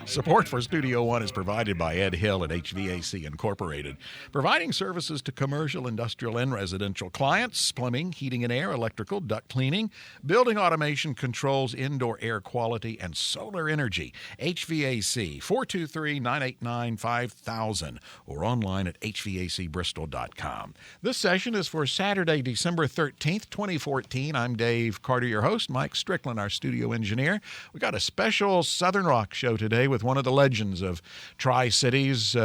Support for Studio One is provided by Ed Hill at HVAC Incorporated, providing services to commercial, industrial, and residential clients, plumbing, heating and air, electrical, duct cleaning, building automation controls, indoor air quality, and solar energy. HVAC, 423-989-5000, or online at hvacbristol.com. This session is for Saturday, December 13th, 2014. I'm Dave Carter, your host. Mike Strickland, our studio engineer. We got a special Southern Rock show today with one of the legends of Tri-Cities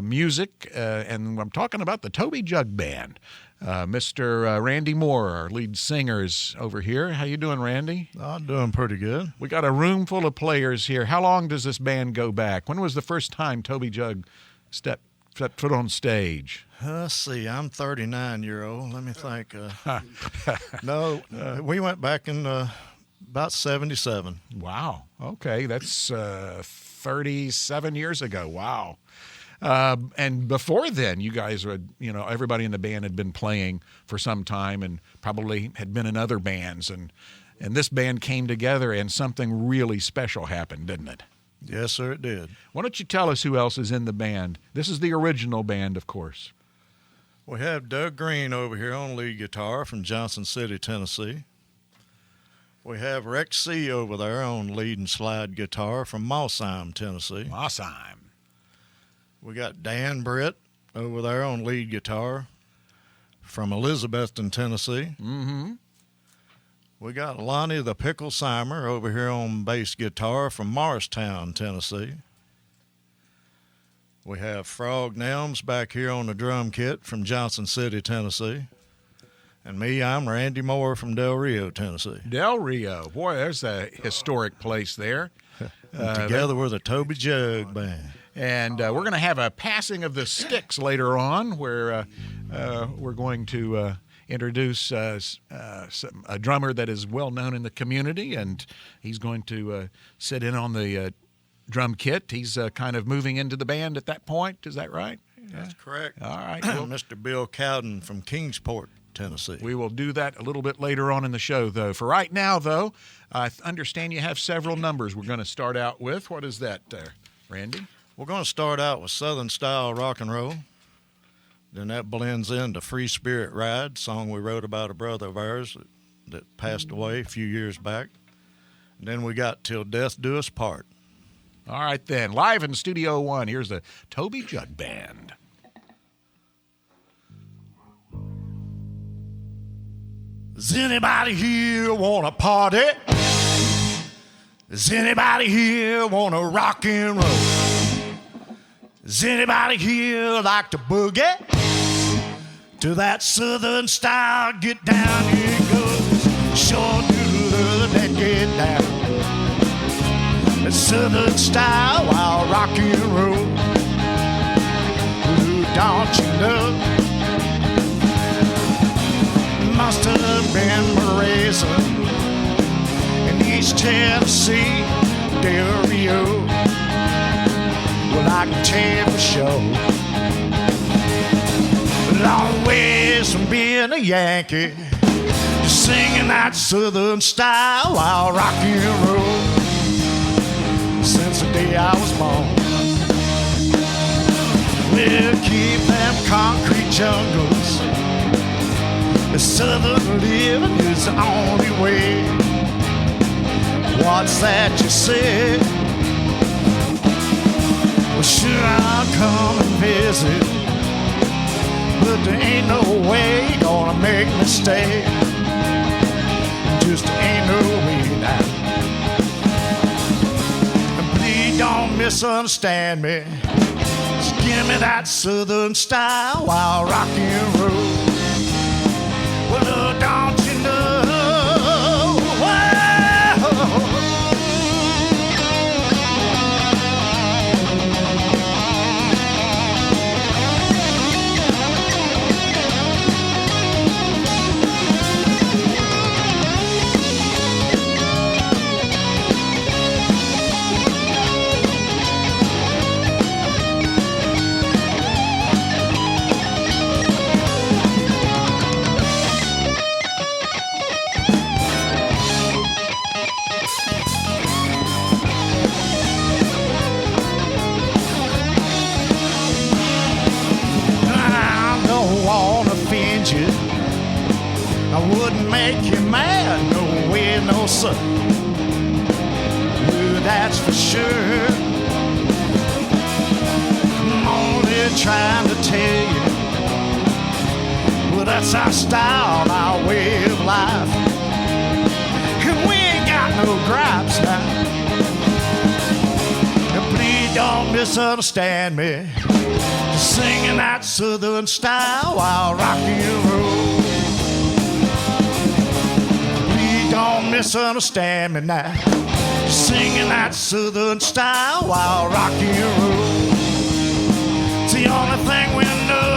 music, and I'm talking about the Toby Jugg Band. Mr. Randy Moore, our lead singer, is over here. How you doing, Randy? I'm doing pretty good. We got a room full of players here. How long does this band go back? When was the first time Toby Jugg stepped foot on stage? Let's see, I'm 39-year-old. Let me think. We went back in about 77. Wow. Okay, that's 37 years ago. Wow. And before then, you guys would, everybody in the band had been playing for some time and probably had been in other bands. And this band came together and something really special happened, didn't it? Yes, sir, it did. Why don't you tell us who else is in the band? This is the original band, of course. We have Doug Green over here on lead guitar from Johnson City, Tennessee. We have Rex C. over there on lead and slide guitar from Mossheim, Tennessee. Mossheim. We got Dan Britt over there on lead guitar from Elizabethton, Tennessee. Mm-hmm. We got Lonnie the Pickle Simer over here on bass guitar from Morristown, Tennessee. We have Frog Nelms back here on the drum kit from Johnson City, Tennessee. And me, I'm Randy Moore from Del Rio, Tennessee. Del Rio. Boy, there's a historic place there. Together we're the Toby Jugg Band. And we're going to have a passing of the sticks later on where we're going to introduce a drummer that is well known in the community, and he's going to sit in on the drum kit. He's kind of moving into the band at that point. Is that right? That's correct. All right. Well, Mr. Bill Cowden from Kingsport, Tennessee. We will do that a little bit later on in the show, though. For right now, though, I understand you have several numbers we're going to start out with. What is that, Randy? We're going to start out with Southern-style rock and roll. Then that blends into Free Spirit Ride, song we wrote about a brother of ours that passed away a few years back. And then we got Till Death Do Us Part. All right, then. Live in Studio One, here's the Toby Jugg Band. Does anybody here want to party? Does anybody here want to rock and roll? Does anybody here like to boogie to that southern style? Get down, here it goes. Sure do love that get down. That southern style while rock and roll. Ooh, don't you know? Must have been raising in East Tennessee, Del Rio. Well, I can tell for sure, long ways from being a Yankee, just singing that southern style while rock and roll. Since the day I was born, we'll keep them concrete jungles. The southern living is the only way. What's that you said? Well, sure, I'll come and visit, but there ain't no way you're gonna make me stay. Just ain't no way now. And please don't misunderstand me. Just give me that southern style while rock and roll. Well, don't you know? wouldn't make you mad, no way, no sir. Well, that's for sure. I'm only trying to tell you, well, that's our style, our way of life. And we ain't got no gripes now. And please don't misunderstand me, singing that southern style while rocking and roll. Please don't misunderstand me now, singing that southern style while rocking and roll. It's the only thing we know.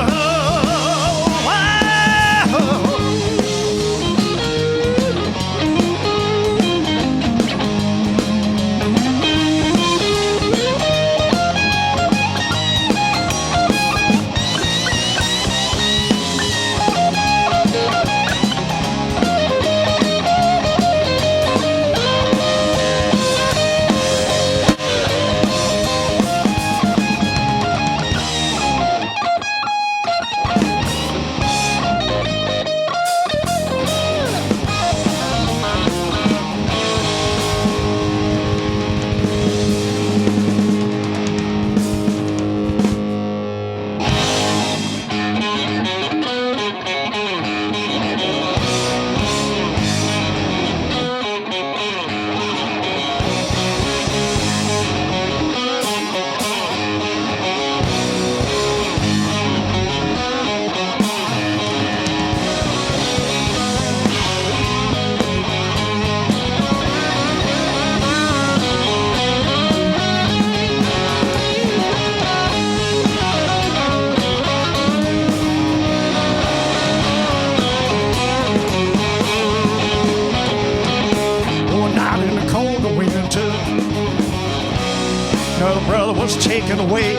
Another brother was taken away,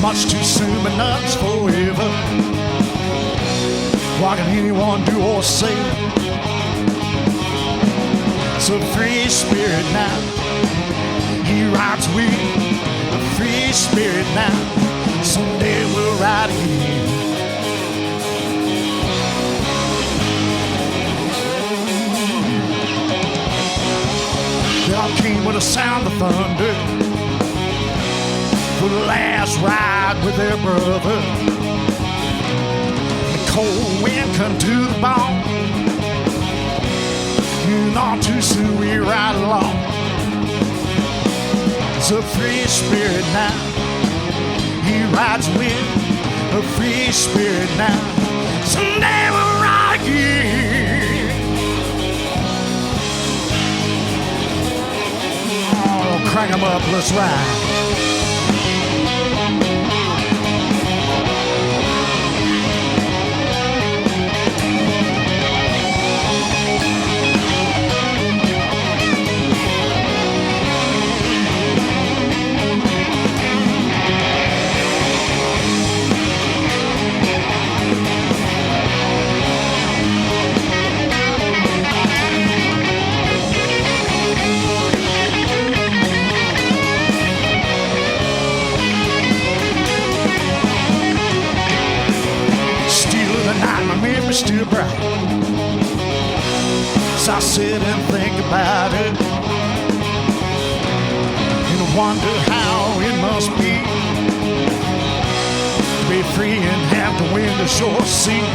much too soon, but not forever. What can anyone do or say? It's a free spirit now. He rides with a free spirit now. Someday we'll ride again. God came with a sound of thunder for the last ride with their brother. The cold wind come to the bone, and all too soon we ride along. It's a free spirit now. He rides with a free spirit now. Someday we'll ride again. Crank 'em up, let's ride. Still bright. So I sit and think about it and wonder how it must be free and have the wind to shore sea.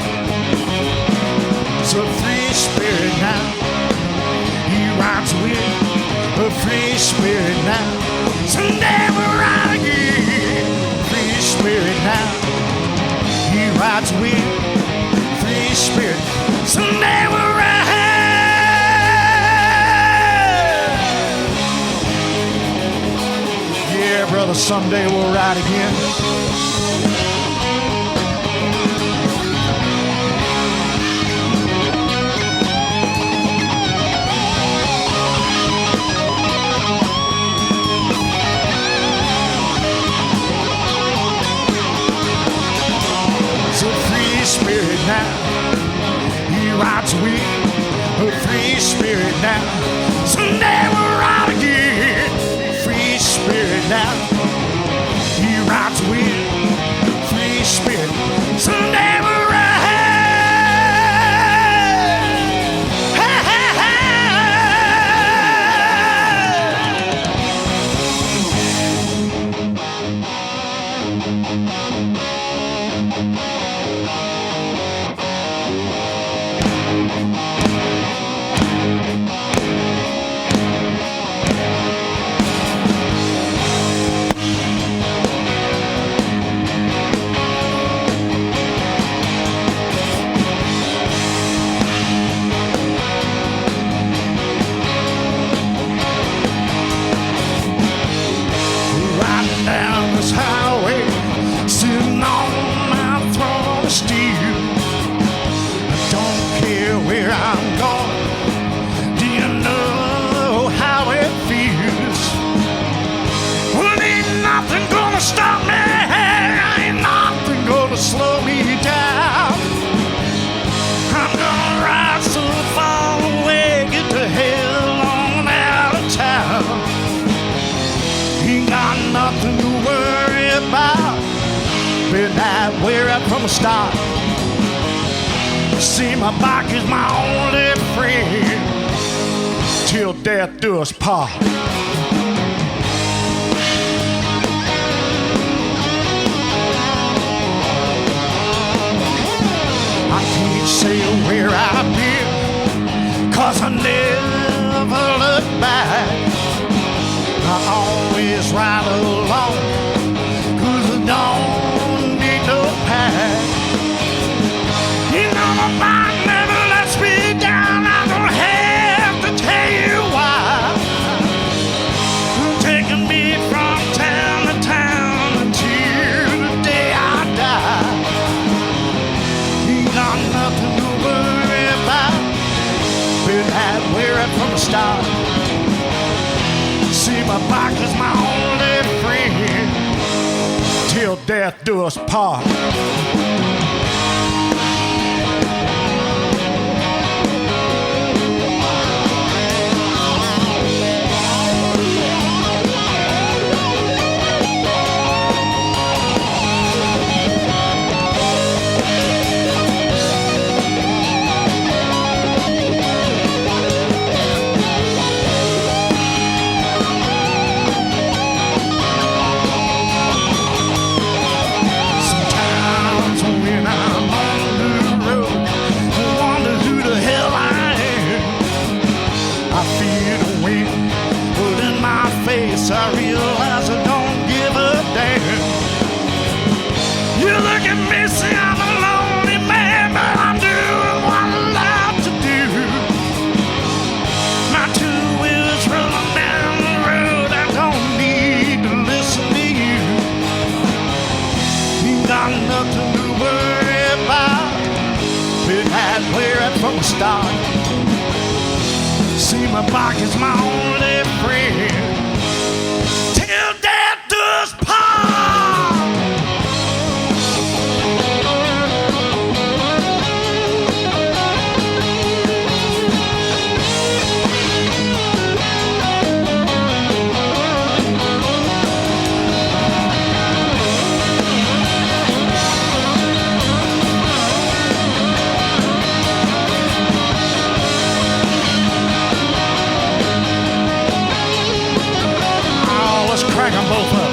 It's a free spirit now. He rides with a free spirit now. Someday we'll ride again. Free spirit now. He rides with spirit. Someday we'll ride. Yeah, brother, someday we'll ride again. It's a free spirit now. Rides with a free spirit now. Someday we'll ride again. Free spirit now. He rides with a free spirit. Someday we'll ride. right from the start. See, my bike is my only friend till death do us part. I can't say where I've been, 'cause I never look back. I always ride along, 'cause I don't need no pack. You know my bike never lets me down. I don't have to tell you why. Taking me from town to town until the day I die. Ain't got nothing to worry about. Been that way right from the start. See, my bike is my only friend till death do us part. I realize I don't give a damn. You look at me, say I'm a lonely man, but I'm doing what I'm allowed to do. My two wheels rolling down the road, I don't need to listen to you. Ain't got nothing to worry about. Been that way right from the start. See, my bike is my only friend till death does part. Crack them both up.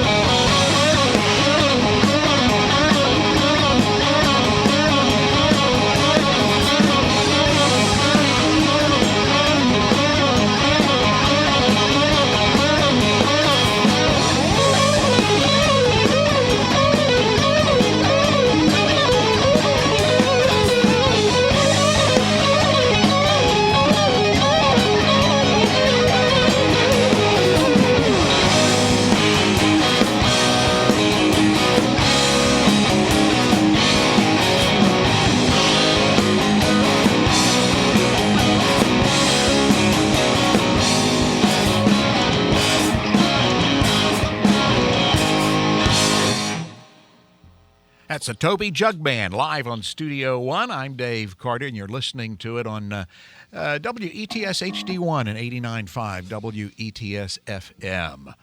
That's a Toby Jugg Band live on Studio 1. I'm Dave Carter, and you're listening to it on WETS HD1 and 89.5 WETS FM.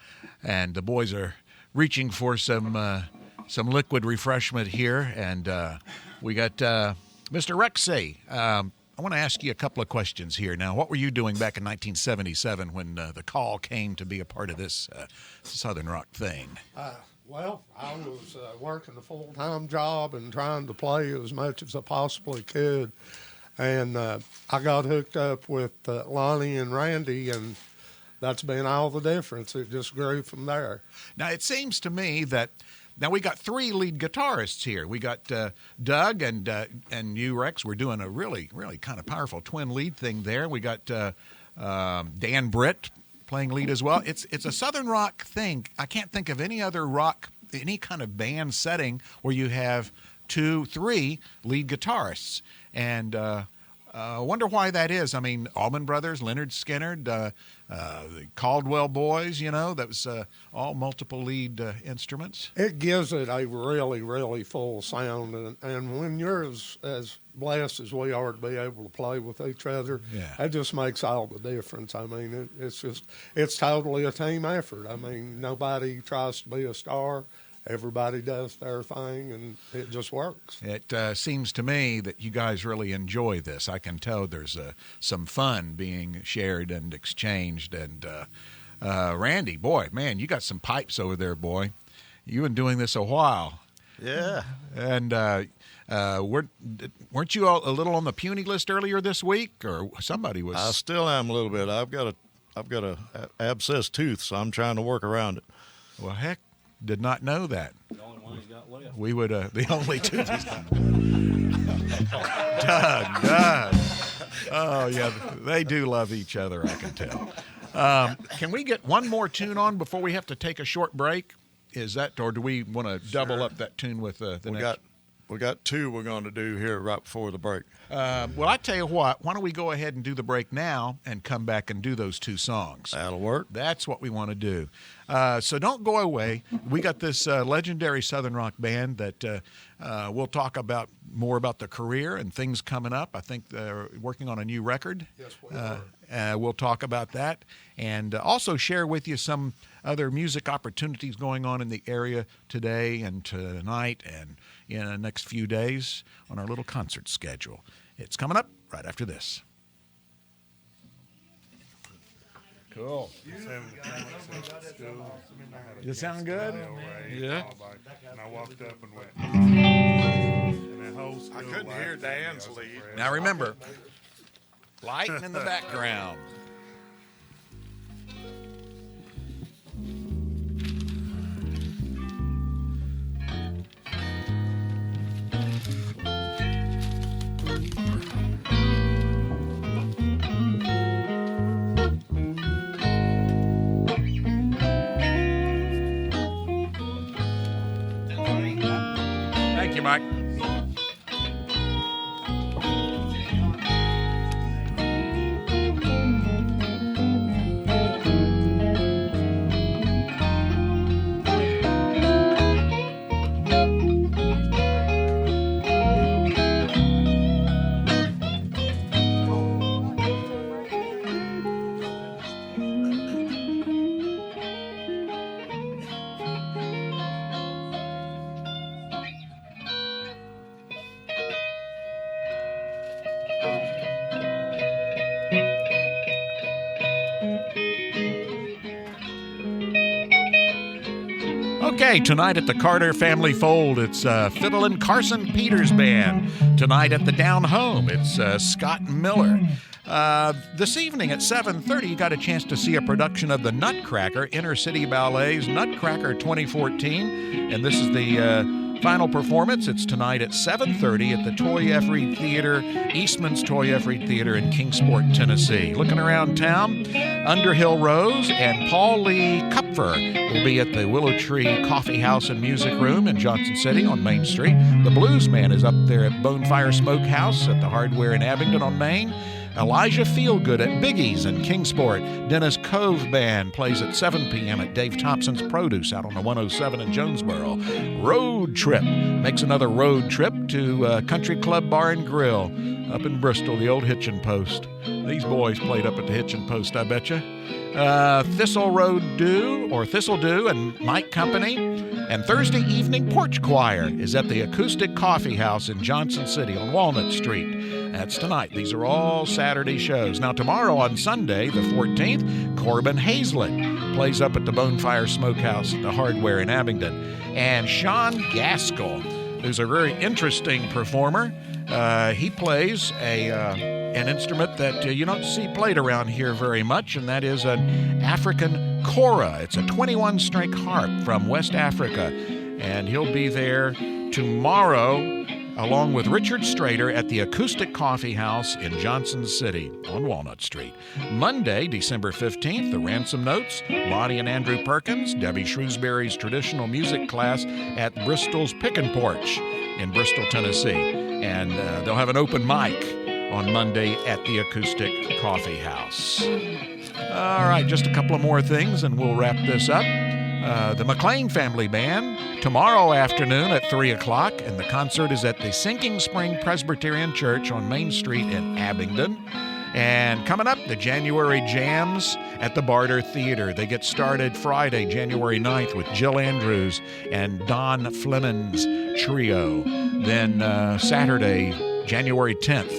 And the boys are reaching for some liquid refreshment here, and we got Mr. Rexay. I want to ask you a couple of questions here. Now, what were you doing back in 1977 when the call came to be a part of this Southern Rock thing? Well, I was working a full-time job and trying to play as much as I possibly could. And I got hooked up with Lonnie and Randy, and that's been all the difference. It just grew from there. Now, it seems to me that now we got three lead guitarists here. We got Doug and you, Rex. We're doing a really, really kind of powerful twin lead thing there. We got Dan Britt playing lead as well. It's a Southern rock thing. I can't think of any other rock, any kind of band setting where you have 2, 3 lead guitarists. And I wonder why that is. I mean, Allman Brothers, Leonard Skinner, the Caldwell Boys, you know, that was all multiple lead instruments. It gives it a really, really full sound. And when you're as blessed as we are to be able to play with each other, that just makes all the difference. I mean, it's totally a team effort. I mean, nobody tries to be a star. everybody does their thing, and it just works. It seems to me that you guys really enjoy this. I can tell there's some fun being shared and exchanged. And Randy, boy, man, you got some pipes over there, boy. You've been doing this a while. Yeah. And weren't you all a little on the puny list earlier this week, or somebody was? I still am a little bit. I've got a abscessed tooth, so I'm trying to work around it. Well, heck, did not know that. The only one he's got left. We would the only two. Doug. Oh yeah, they do love each other. I can tell. Can we get one more tune on before we have to take a short break? Is that, or do we want to double up that tune with the next? We got two we're going to do here right before the break. Well, I tell you what. Why don't we go ahead and do the break now and come back and do those two songs? That'll work. That's what we want to do. So don't go away. We got this legendary Southern rock band that we'll talk about more about the career and things coming up. I think they're working on a new record. Yes, we are. We'll talk about that and also share with you some other music opportunities going on in the area today and tonight and in the next few days on our little concert schedule. It's coming up right after this. Cool. Does it sound good? Yeah. And I walked up and went. And that whole school I couldn't hear Dan's lead. Now remember, lighting in the background. Thank you, Mike. Okay, tonight at the Carter Family Fold, it's Fiddlin' Carson Peters Band. Tonight at the Down Home, it's Scott Miller. This evening at 7:30, you got a chance to see a production of the Nutcracker, Inner City Ballet's Nutcracker 2014. And this is the final performance. It's tonight at 7:30 at the Toy F. Reed Theater, Eastman's Toy F. Reed Theater in Kingsport, Tennessee. Looking around town, Underhill Rose and Paul Lee Kupfer will be at the Willow Tree Coffee House and Music Room in Johnson City on Main Street. The Blues Man is up there at Bonefire Smokehouse at the Hardware in Abingdon on Main. Elijah Feelgood at Biggie's in Kingsport. Dennis Cove Band plays at 7 p.m. at Dave Thompson's Produce out on the 107 in Jonesboro. Road Trip makes another road trip to Country Club Bar and Grill up in Bristol, the old Hitchin' Post. These boys played up at the Hitchin' Post, I betcha. Thistle Dew and Mike Company. And Thursday evening Porch Choir is at the Acoustic Coffee House in Johnson City on Walnut Street. That's tonight. These are all Saturday shows. Now tomorrow on Sunday, the 14th, Corbin Hazlett plays up at the Bonefire Smokehouse at the Hardware in Abingdon. And Sean Gaskell, who's a very interesting performer. He plays an instrument that you don't see played around here very much, and that is an African kora. It's a 21-string harp from West Africa, and he'll be there tomorrow along with Richard Strader at the Acoustic Coffee House in Johnson City on Walnut Street. Monday, December 15th, the Ransom Notes, Lonnie and Andrew Perkins, Debbie Shrewsbury's traditional music class at Bristol's Pick and Porch in Bristol, Tennessee. And they'll have an open mic on Monday at the Acoustic Coffee House. All right, just a couple of more things and we'll wrap this up. The McLean Family Band tomorrow afternoon at 3 o'clock, and the concert is at the Sinking Spring Presbyterian Church on Main Street in Abingdon. And coming up, the January jams at the Barter Theater. They get started Friday, January 9th with Jill Andrews and Don Fleming's Trio. Then Saturday, January 10th,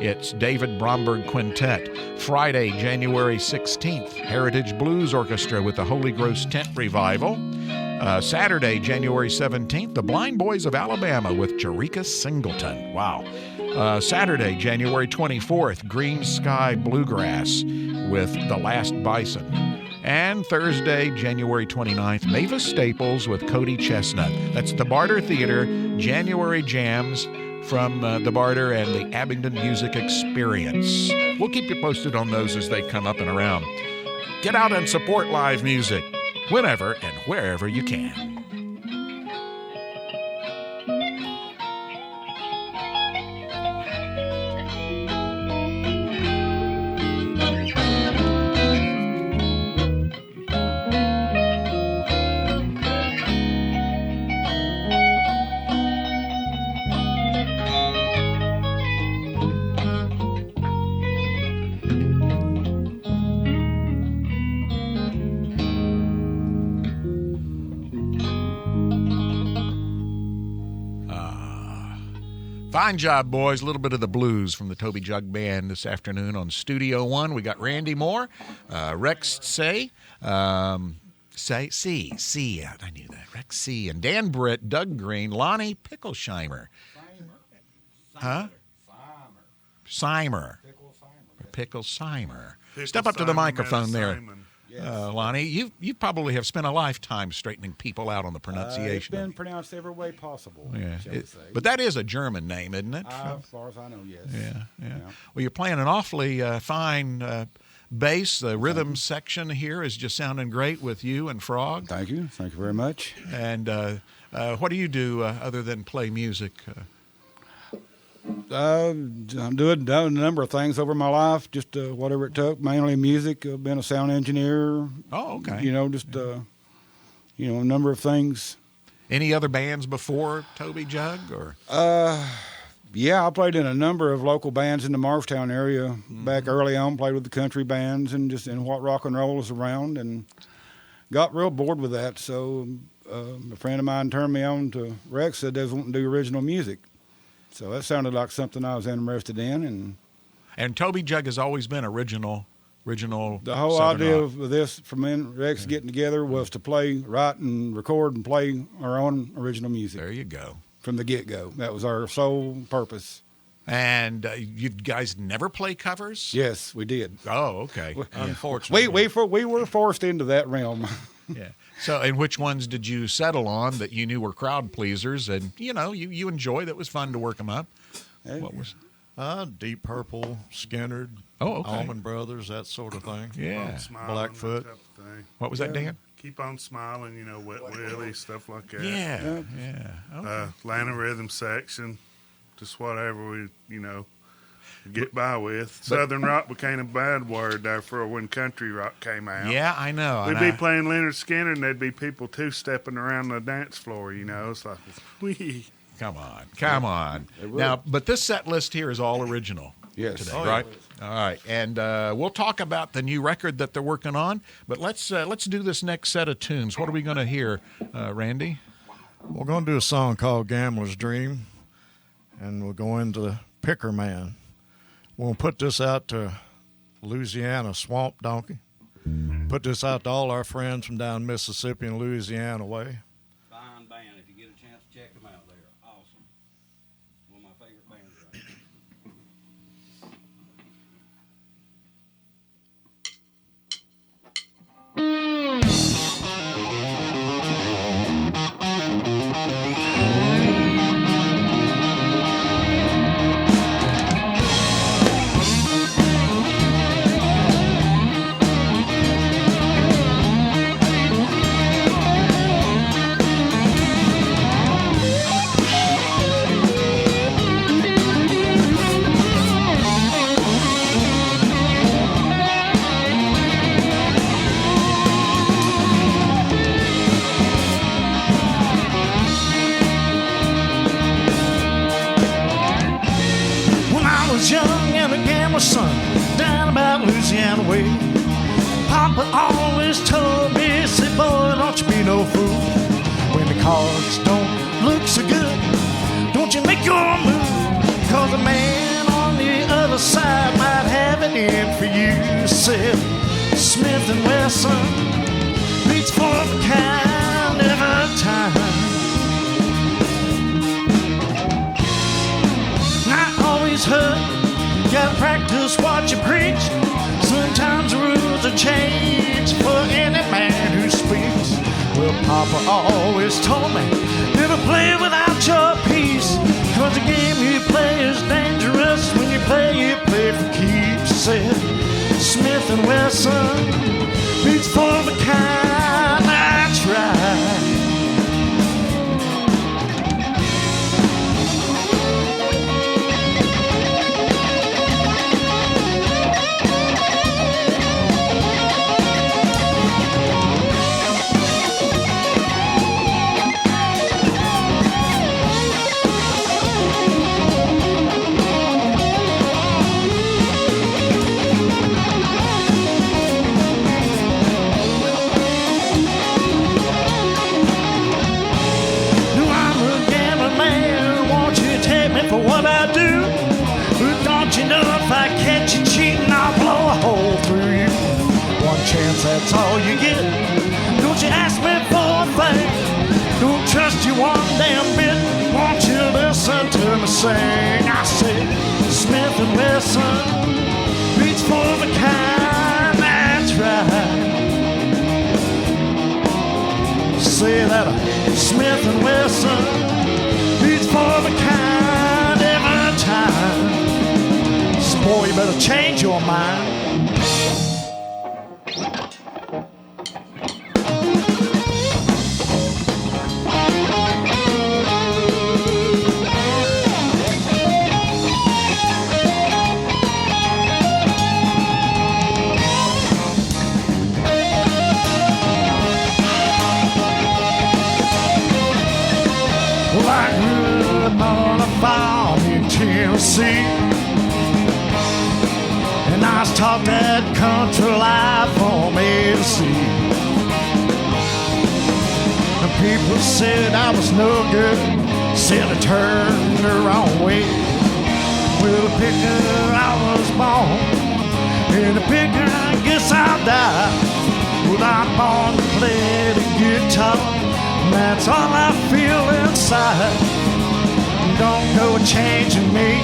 it's David Bromberg Quintet. Friday, January 16th, Heritage Blues Orchestra with the Holy Ghost Tent Revival. Saturday, January 17th, the Blind Boys of Alabama with Jerika Singleton. Wow. Saturday, January 24th, Green Sky Bluegrass with The Last Bison. And Thursday, January 29th, Mavis Staples with Cody Chestnut. That's the Barter Theater, January jams from the Barter and the Abingdon Music Experience. We'll keep you posted on those as they come up and around. Get out and support live music whenever and wherever you can. Fine job, boys. A little bit of the blues from the Toby Jugg Band this afternoon on Studio 1. We got Randy Moore, Rex C. I knew that. Rex C. And Dan Britt, Doug Green, Lonnie Picklesheimer. Seimer. Pickle Seimer. Step up to the microphone there. Lonnie, you probably have spent a lifetime straightening people out on the pronunciation. It's been pronounced every way possible, but that is a German name, isn't it? As far as I know, yes. Yeah. Well, you're playing an awfully fine bass. The rhythm section here is just sounding great with you and Frog. Thank you very much. And what do you do other than play music? I'm done a number of things over my life, just whatever it took, mainly music. I've been a sound engineer. Oh, okay. A number of things. Any other bands before Toby Jugg? Or? Yeah, I played in a number of local bands in the Morristown area back early on, played with the country bands and just in what rock and roll was around, and got real bored with that. So a friend of mine turned me on to Rex, said they was wanting to do original music. So that sounded like something I was interested in. And Toby Jugg has always been original. The whole Southern idea rock. of this, from me and Rex getting together, was to play, write, and record and play our own original music. There you go. From the get-go. That was our sole purpose. And you guys never play covers? Yes, we did. Oh, okay. Unfortunately. We were forced into that realm. Yeah. So, and which ones did you settle on that you knew were crowd pleasers and, you enjoy that was fun to work them up? What was Deep Purple, Skinner, Allman Brothers, that sort of thing. Yeah. Blackfoot. What was that, Dan? Keep on smiling, Wet Willie, stuff like that. Yeah. Okay. Atlanta Rhythm Section, just whatever we, get by with. Southern rock became a bad word there for when country rock came out. Yeah, I know. We'd be playing Leonard Skinner, and there'd be people two-stepping around the dance floor, It's like, wee. Come on. Now, but this set list here is all original today, right? All right, and we'll talk about the new record that they're working on, but let's do this next set of tunes. What are we going to hear, Randy? We're going to do a song called Gambler's Dream, and we'll go into Picker Man. We'll put this out to Louisiana Swamp Donkey. Put this out to all our friends from down Mississippi and Louisiana way. Fine band. If you get a chance to check them out, they're awesome. One of my favorite bands right now. Papa always told me, say, boy, don't you be no fool. When the cards don't look so good, don't you make your move. Cause a man on the other side might have it in for you. Said Smith and Wesson, beats for the kind every time. Not always hurt, gotta practice what you preach. Sometimes the rules are changed for any man who speaks. Well, Papa always told me, never play without your peace. Cause the game you play is dangerous. When you play for keeps. Said Smith and Wesson, beats for the kind, that's right. For what I do, but don't you know if I catch you cheating, I'll blow a hole through you. One chance, that's all you get. Don't you ask me for a thing. Don't trust you one damn bit. Won't you listen to me sing? I said Smith and Wesson, beats for the kind, that's right. Say that Smith and Wesson, beats for the kind. So boy, you better change your mind. Well, I grew up on a farm in Tennessee, and I was taught that country life from A to Z. And people said I was no good, said I turned the wrong way. Well, the picker I was born, and the picker I guess I'll die. Well, I'm born to play the guitar, and that's all I feel inside. Don't go changing me,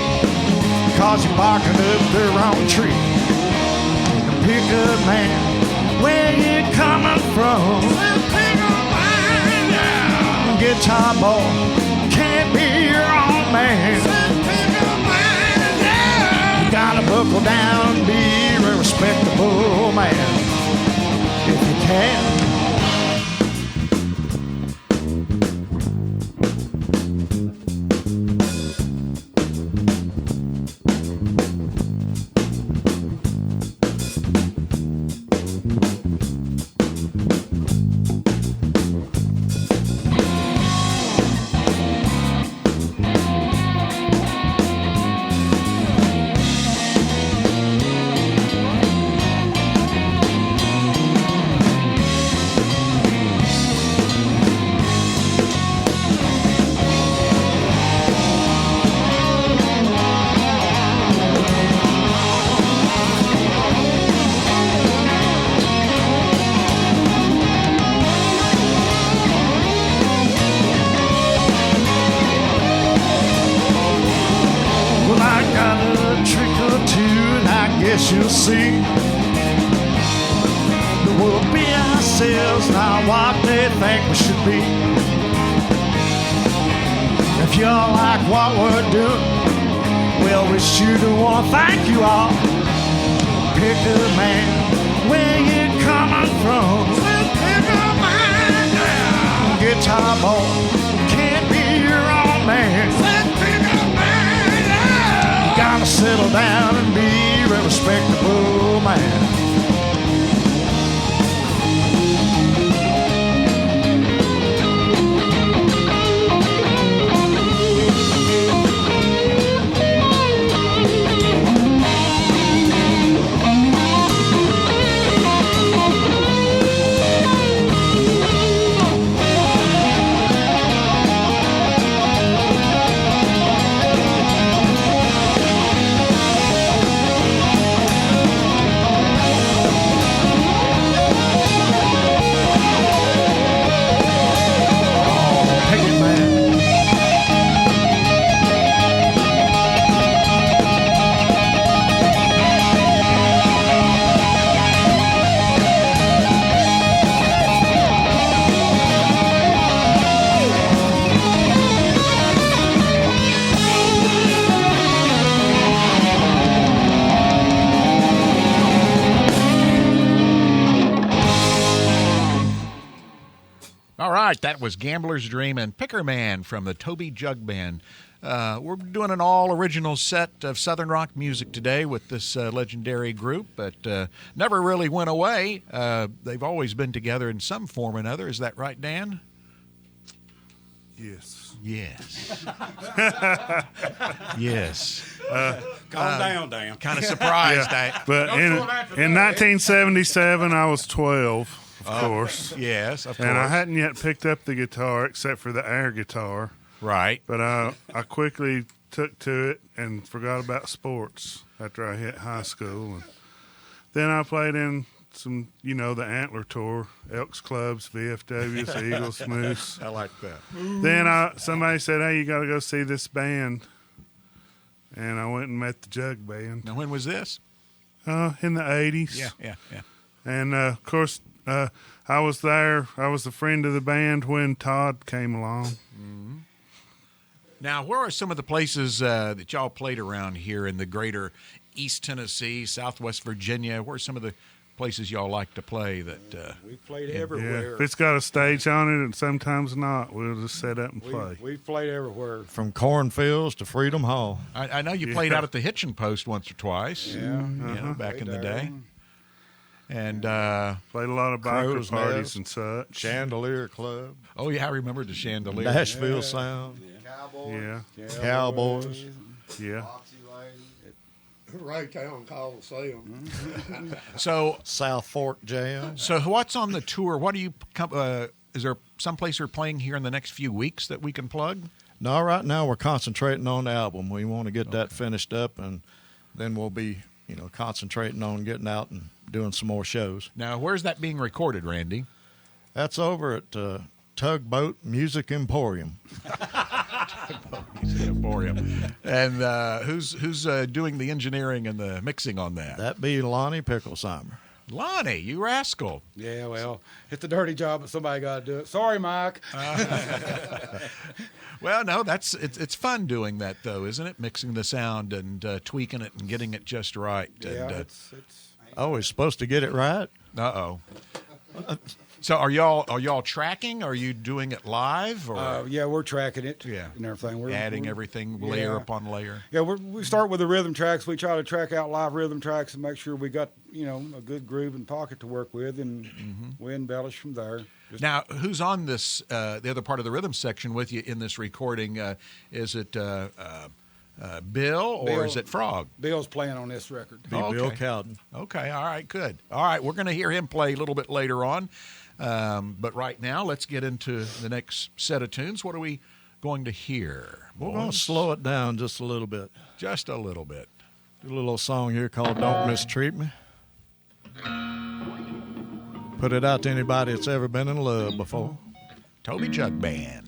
cause you're barking up the wrong tree. Pick up, man, where you coming from? Pick up, man, yeah. Guitar boy, can't be your own man. Pick up, man, yeah. You gotta buckle down and be a respectable man, if you can. Guess you'll see that we'll be ourselves, not what they think we should be. If you all like what we're doing, well, we sure do want to thank you all. Pick a man, where you coming from? Pick a man, yeah. Guitar boy, can't be your own man. Pick a man, yeah. You gotta settle down and be a respectable man. All right, that was Gambler's Dream and Picker Man from the Toby Jugg Band. We're doing an all-original set of Southern rock music today with this legendary group, but never really went away. They've always been together in some form or another. Is that right, Dan? Yes. Yes. Yes. Calm down, Dan. Kind of surprised. But in 1977, I was 12. Of course. Yes, of course. And I hadn't yet picked up the guitar except for the air guitar. Right. But I quickly took to it and forgot about sports after I hit high school. And then I played in some, the Antler Tour, Elks Clubs, VFWs, Eagles, Moose. I like that. Then somebody said, hey, you got to go see this band. And I went and met the Jug Band. Now, when was this? In the 80s. Yeah. And, of course, I was there. I was a friend of the band when Todd came along. Mm-hmm. Now, where are some of the places that y'all played around here in the greater East Tennessee, Southwest Virginia? Where are some of the places y'all like to play? That We played Yeah, everywhere. if it's got a stage on it, and sometimes not, we'll just set up and play. We've played everywhere. From cornfields to Freedom Hall. I know you played out at the Hitching Post once or twice. Yeah. Back in the day. And Played a lot of biker Crow's parties Nest. and such. Chandelier Club. oh yeah, I remember the Chandelier. Nashville Sound. Yeah, Cowboys. yeah. Raytown Coliseum. So South Fork Jam. what's on the tour? What do you come? Is there some place you're playing here in the next few weeks that we can plug? No, right now we're concentrating on the album. We want to get that finished up, and then we'll be, concentrating on getting out and doing some more shows. Now, where's that being recorded, Randy? That's over at Tugboat Music Emporium. Emporium. And who's doing the engineering and the mixing on that? That be Lonnie Picklesheimer. Lonnie, you rascal. Yeah, well, it's a dirty job, but somebody got to do it. Sorry, Mike. Well, no, it's fun doing that though, isn't it? Mixing the sound and tweaking it and getting it just right. Yeah, And, it's Oh, we're supposed to get it right? uh-oh. So are y'all tracking? Are you doing it live or yeah, we're tracking it. Yeah. And everything. We're adding everything layer Yeah. upon layer? Yeah, we start with the rhythm tracks. We try to track out live rhythm tracks and make sure we got a good groove and pocket to work with, and we embellish from there. Now, who's on this, the other part of the rhythm section with you in this recording? Is it Bill or Bill. is it Frog? Bill's playing on this record. Be Oh, Bill okay. Cowden. Okay, all right, good. All right, we're going to hear him play a little bit later on. But right now, let's get into the next set of tunes. What are we going to hear? We're going boys? to slow it down just a little bit. Just a little bit. Do a little song here called Don't Mistreat Me. Put it out to anybody that's ever been in love before. Toby Jugg Band.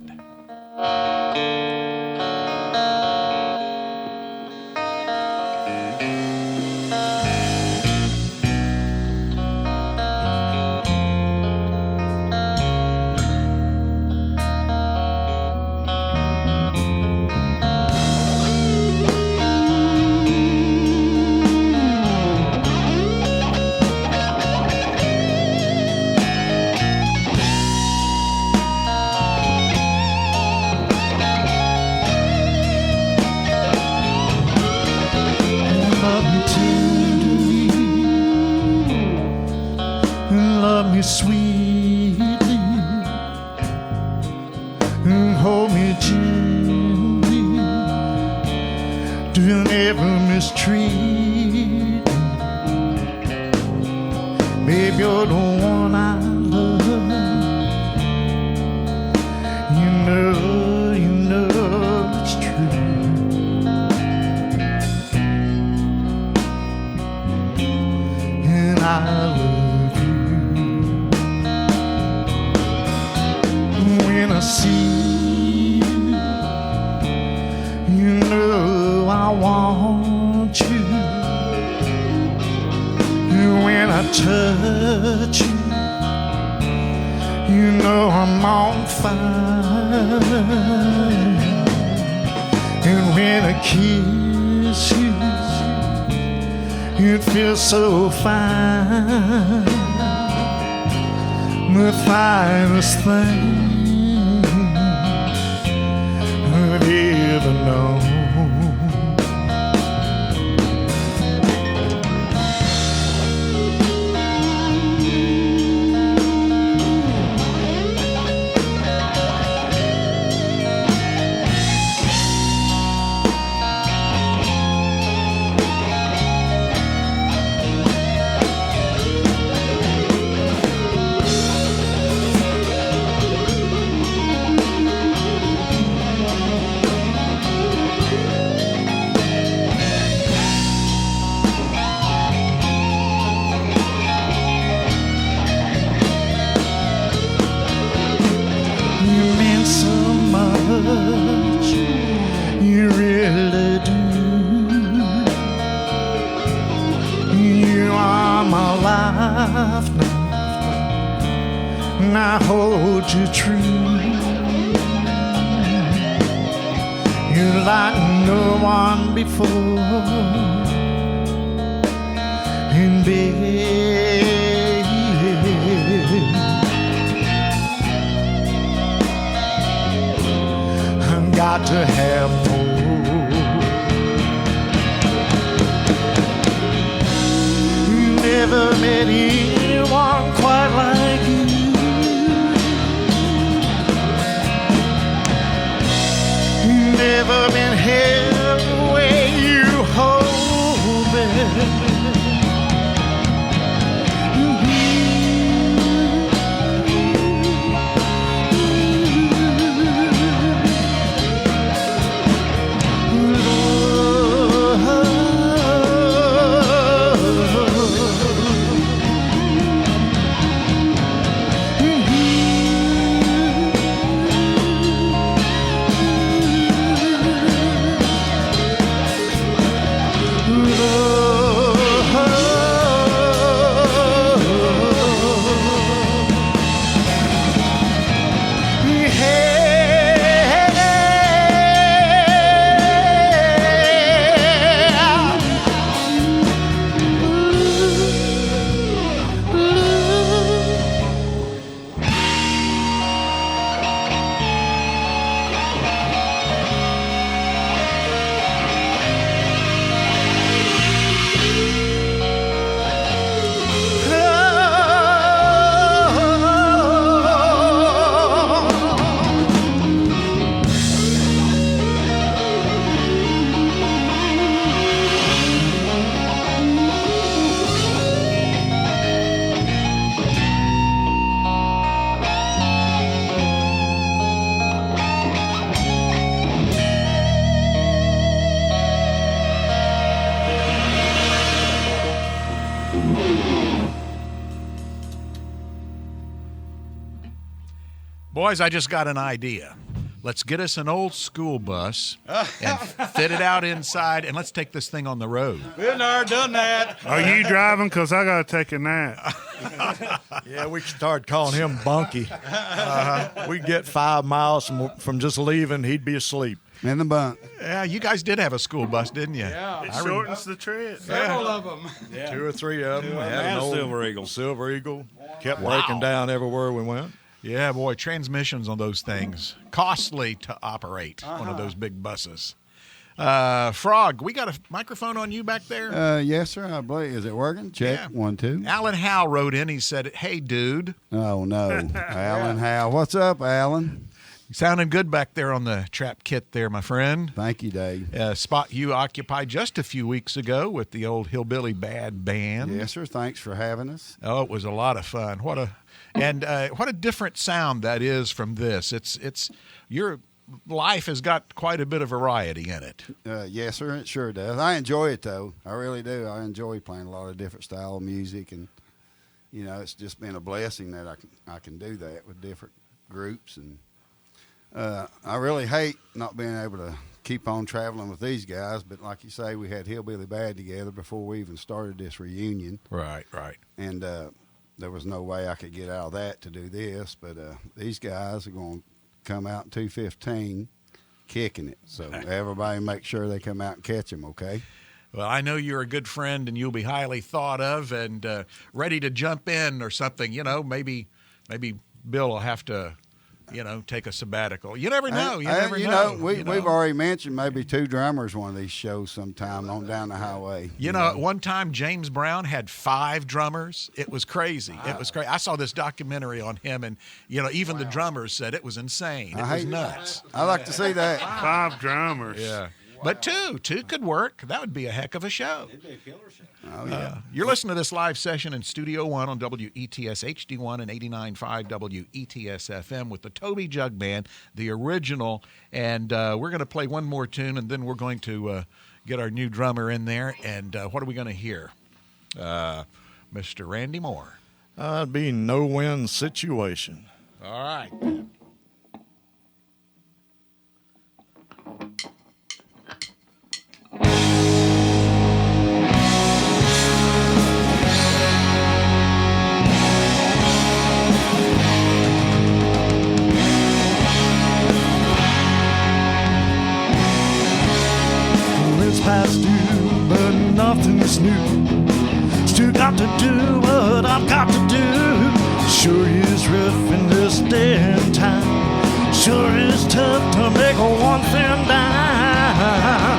Love me tenderly, love me sweetly, hold me gently, do never mistreat me. Babe, you're the one I love. You know it's true. And I love you. When I see you, you know I want you. And when I touch you, you know I'm on fire. And when I kiss you, it feels so fine. the finest thing I've ever known. You really do. You are my life now, and I hold you true. You're like no one before, and baby, got to have more. Never met anyone quite like you. Never been held the way you hold me. Boys, I just got an idea. Let's get us an old school bus and fit it out inside, and let's take this thing on the road. Been there, done that. Are you driving? Because I got to take a nap. Yeah, we started calling him Bunky. We'd get 5 miles from just leaving, he'd be asleep. In the bunk. Yeah, you guys did have a school bus, didn't you? Yeah. It shortens the trip. Several of them. Yeah. 2 or 3 of them. We had and an a old Silver Eagle. Kept Wow. breaking down everywhere we went. Yeah, boy, transmissions on those things. Costly to operate one of those big buses. Frog, we got a microphone on you back there? Yes, sir. I believe. Is it working? Check. Yeah. 1, 2. Alan Howe wrote in. He said, "Hey, dude." Oh, no. Alan Howe. What's up, Alan? Sounding good back there on the trap kit there, my friend. Thank you, Dave. Spot you occupied just a few weeks ago with the old Hillbilly Bad Band. Yes, sir. Thanks for having us. Oh, it was a lot of fun. What a different sound that is from this. It's your life has got quite a bit of variety in it. Yes, sir. It sure does. I enjoy it, though. I really do. I enjoy playing a lot of different style of music, and you know, it's just been a blessing that I can do that with different groups. And I really hate not being able to keep on traveling with these guys, but like you say, we had Hillbilly Bad together before we even started this reunion. Right. And there was no way I could get out of that to do this, but these guys are going to come out in 215 kicking it. So everybody make sure they come out and catch them, okay? Well, I know you're a good friend and you'll be highly thought of and ready to jump in or something, you know, maybe maybe Bill will have to, take a sabbatical. You never know. You never you know. We've already mentioned maybe 2 drummers one of these shows sometime on down the highway. At one time James Brown had 5 drummers. It was crazy. Wow. It was crazy. I saw this documentary on him, and even the drummers said it was insane. It was nuts. I like to see that. 5 drummers. Yeah. But two could work. That would be a heck of a show. It'd be a killer show. Oh, yeah. You're listening to this live session in Studio 1 on WETS HD1 and 89.5 WETS FM with the Toby Jugg Band, the original. And we're going to play one more tune, and then we're going to get our new drummer in there. And what are we going to hear? Mr. Randy Moore. It'd be no-win situation. All right. It's past due, but nothing's new. Still got to do what I've got to do. Sure is rough in this day and time. Sure is tough to make one thing dime.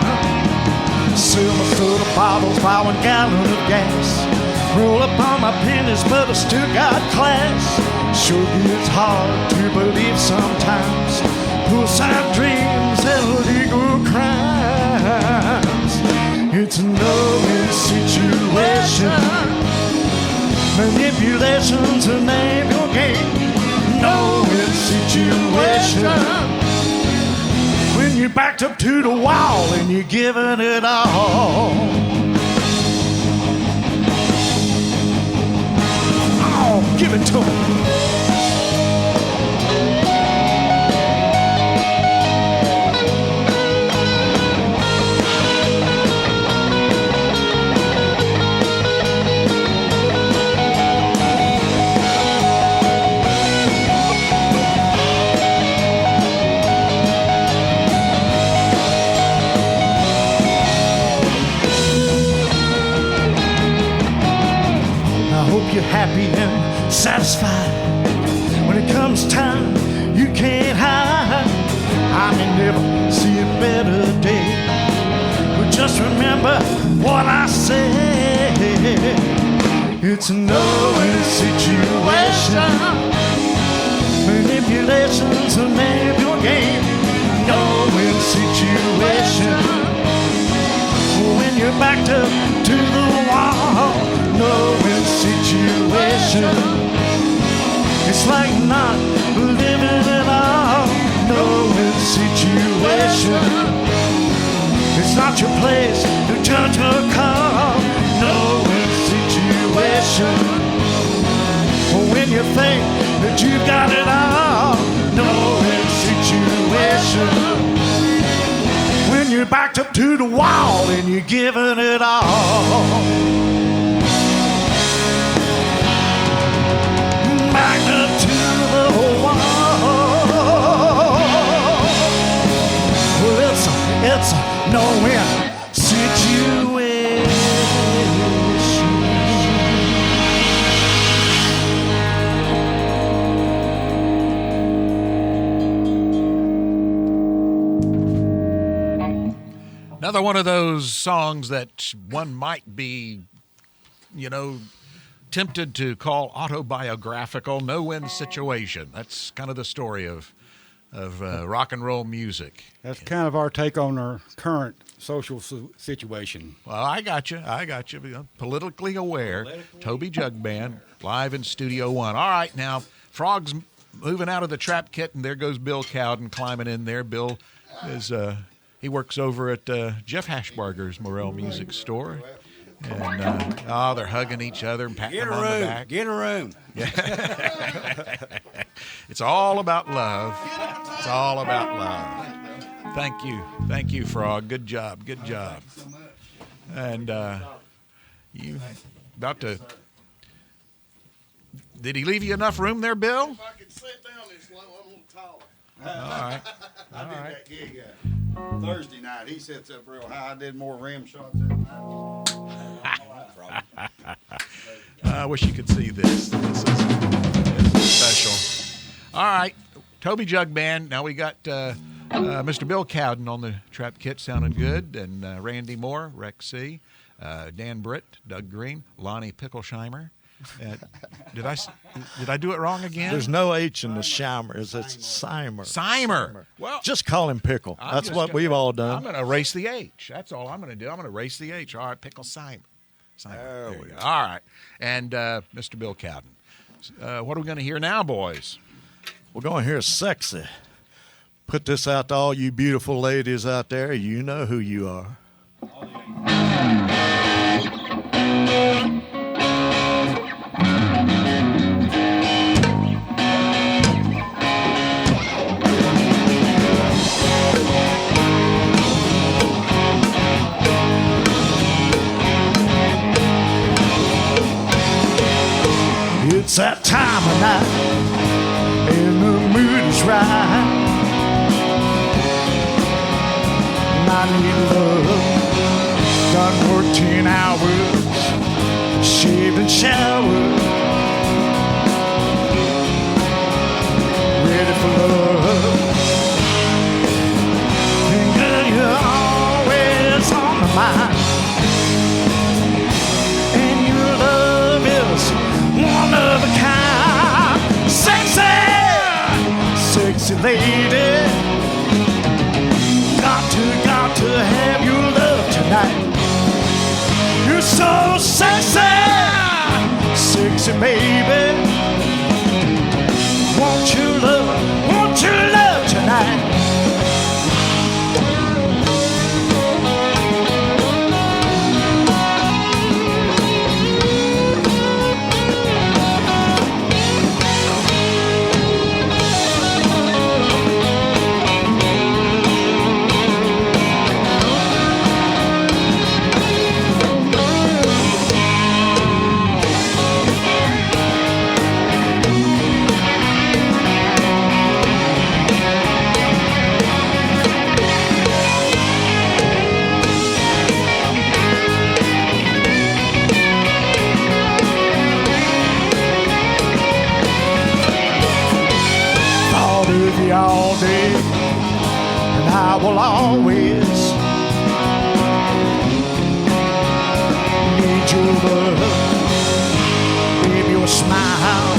Silver foot of bottles, buy 1 gallon of gas. Roll up on my pennies, but I still got class. Sure gets hard to believe sometimes. Poolside dreams and legal crimes. It's a no-win situation. Manipulation's the name of your game. No-win situation. When you're backed up to the wall and you're giving it all. Oh, give it to me. You're happy and satisfied. When it comes time, you can't hide. I may never see a better day, but just remember what I said. It's a no-win situation. Manipulation's the name of your game. No-win situation. When you're backed up to the wall, no-win situation. It's like not living at all. No-win situation. It's not your place to judge or call. No-win situation. When you think that you've got it all. No-win situation. When you're backed up to the wall and you're giving it all. Backed up to the wall. Well, it's a no-win situation. Another one of those songs that one might be, tempted to call autobiographical. No-win situation. That's kind of the story of rock and roll music. That's kind of our take on our current social situation. Well, I got you. Politically aware. Toby Jugg Band, live in Studio 1. All right, now, Frog's moving out of the trap kit, and there goes Bill Cowden climbing in there. Bill is... he works over at Jeff Hashbarger's Morel Music Store. And, they're hugging each other and patting them on the back. Get a room. It's all about love. It's all about love. Thank you. Thank you, Frog. Good job. Good job. And you about to... Did he leave you enough room there, Bill? If I could sit down this low, I'm a little taller. All right. I did that gig Thursday night. He sits up real high. I did more rim shots than that. I wish you could see this. This is special. All right, Toby Jugg Band. Now we got Mr. Bill Cowden on the trap kit, sounding good, and Randy Moore, Rex C, Dan Britt, Doug Green, Lonnie Picklesheimer. Did I do it wrong again? There's no H in the Shimer. It's Simer. Simer. Well, just call him Pickle. That's what we've all done. I'm going to erase the H. That's all I'm going to do. I'm going to erase the H. All right, Pickle Simer. There we go. All right. And Mr. Bill Cowden. What are we going to hear now, boys? We're going to hear Sexy. Put this out to all you beautiful ladies out there. You know who you are. It's that time of night, and the mood is right. And I need love. Done work 10 hours, shaved and showered, ready for love. And girl, you're always on my mind, and your love is one of a kind. Sexy, sexy lady. Got to have your love tonight. You're so sexy, sexy baby. Want your love tonight. All day, and I will always need your love, baby, your smile,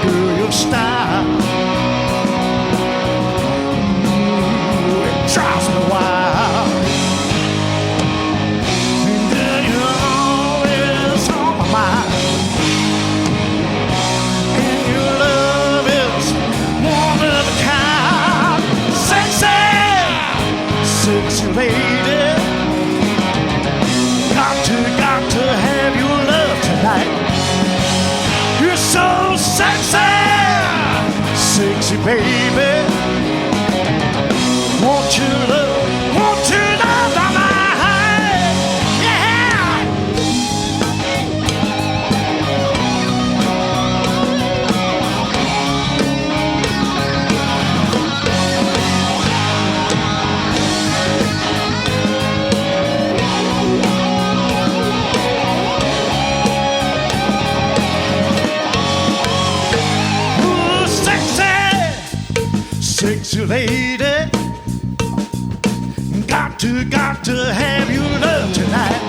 girl, your style. It drives me wild, and girl, you're always on my mind, and your love is one of a kind. Sexy lady. Got to have your love tonight. You're so sexy, sexy baby. Want your love tonight. Yeah. Sexy lady, got to have your love tonight.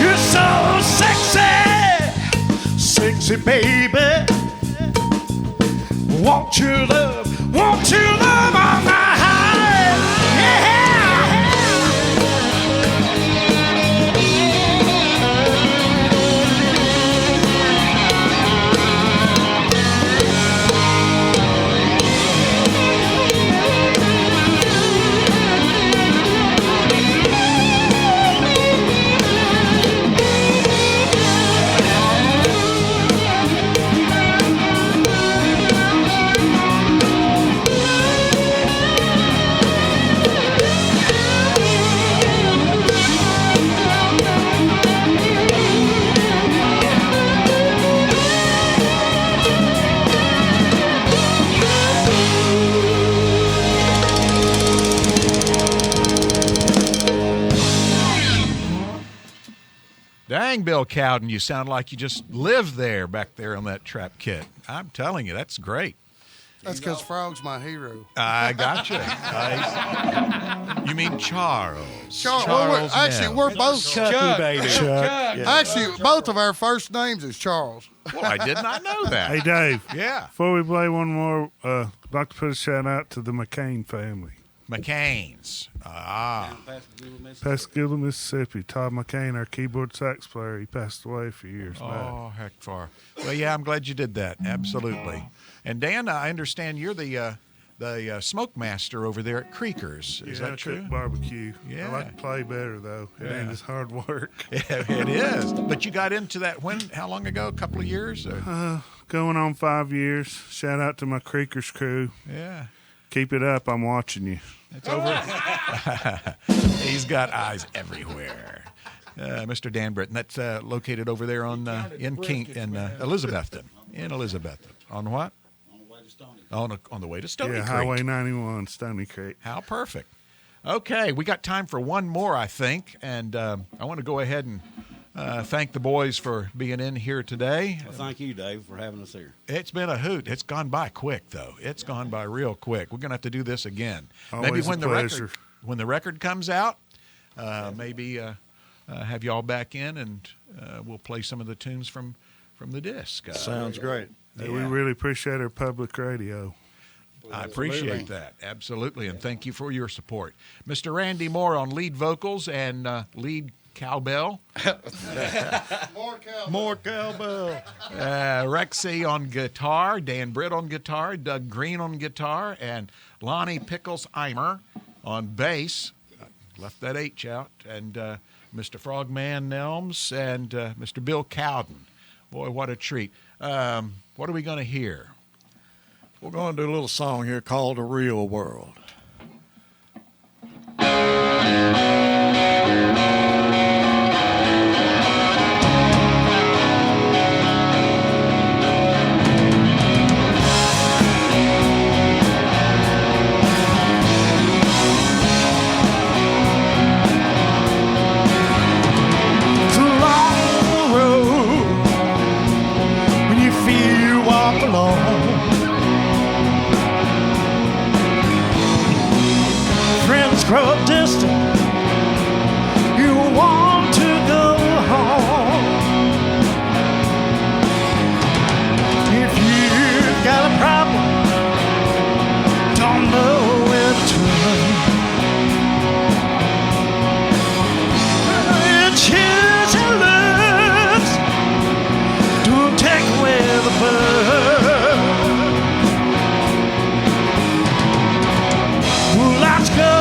You're so sexy, sexy baby. Want your love all night. Yeah. dang, Bill Cowden, you sound like you just lived there back there on that trap kit. I'm telling you, that's great. That's because Frog's my hero. I gotcha. You mean Charles? Charles. Actually, we're both Chucky, baby. Actually, both of our first names is Charles. Well, I did not know that. Hey, Dave. Yeah. Before we play one more, I'd like to put a shout out to the McCain family. McCain's. Pascagoula, Mississippi. Todd McCain, our keyboard sax player, he passed away a few years back. Oh, heck far. Well, yeah, I'm glad you did that. Absolutely. And Dan, I understand you're the smoke master over there at Creekers. Is that true? Cook barbecue. Yeah. I like to play better, though. It ain't as hard work. Yeah, it is. But you got into that how long ago? A couple of years? Or? Going on 5 years. Shout out to my Creekers crew. Yeah. Keep it up. I'm watching you. It's over. He's got eyes everywhere. Mr. Dan Britton. That's located over there in Elizabethton. In Elizabethton. On what? On the way to Stony Creek. Highway 91, Stony Creek. How perfect. Okay, we got time for one more, I think, and I want to go ahead and thank the boys for being in here today. Well, thank you, Dave, for having us here. It's been a hoot. It's gone by quick, though. It's gone by real quick. We're going to have to do this again. Always maybe when a pleasure. when the record comes out, maybe have you all back in, and we'll play some of the tunes from the disc. Sounds great. Hey, we really appreciate our public radio. I appreciate that. Absolutely. And thank you for your support. Mr. Randy Moore on lead vocals and lead cowbell. More cowbell. Rexy on guitar, Dan Britt on guitar, Doug Green on guitar, and Lonnie Pickles Eimer on bass. Left that H out. And Mr. Frogman Nelms and Mr. Bill Cowden. Boy, what a treat. What are we going to hear? We're going to do a little song here called The Real World. Grow up distant, you want to go home. If you've got a problem, don't know where to turn. Choose your looks, don't take away the burn. Well, let's go.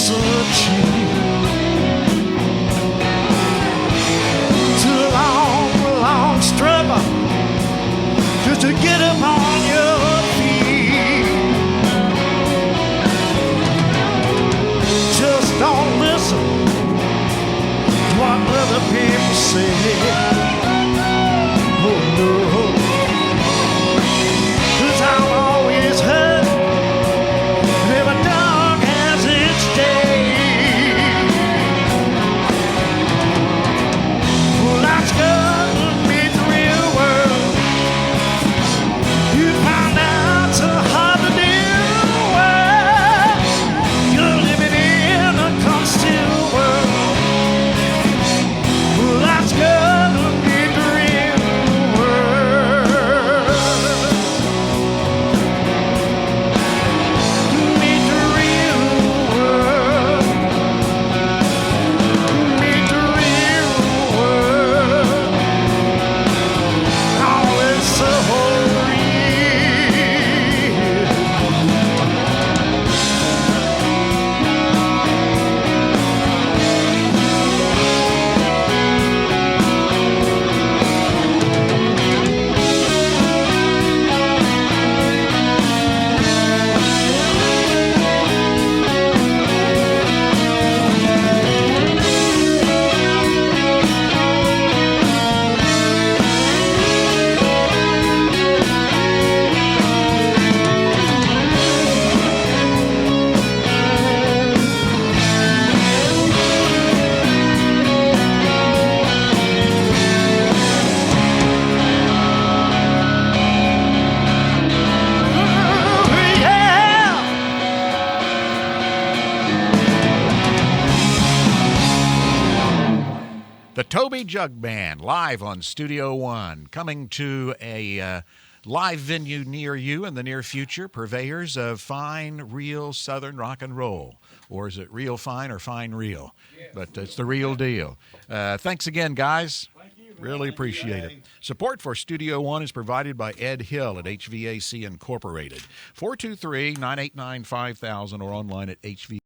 so cheap. It's a long, long struggle just to get up on your feet. Just don't listen to what other people say. Oh no, 'cause I'm always hurt, never dark as its day. Well, that's gonna be the real world. You find out so hard to deal with. You're living in a concealed world. Well, that's gonna be the real world. Meet the real world. Meet the real world. Oh, it's so real. The Toby Jugg Band live on Studio One, coming to a live venue near you in the near future. Purveyors of fine, real Southern rock and roll. Or is it real fine or fine real? Yeah. But it's the real deal. Thanks again, guys. Really appreciate it. Support for Studio One is provided by Ed Hill at HVAC Incorporated. 423-989-5000 or online at HVAC.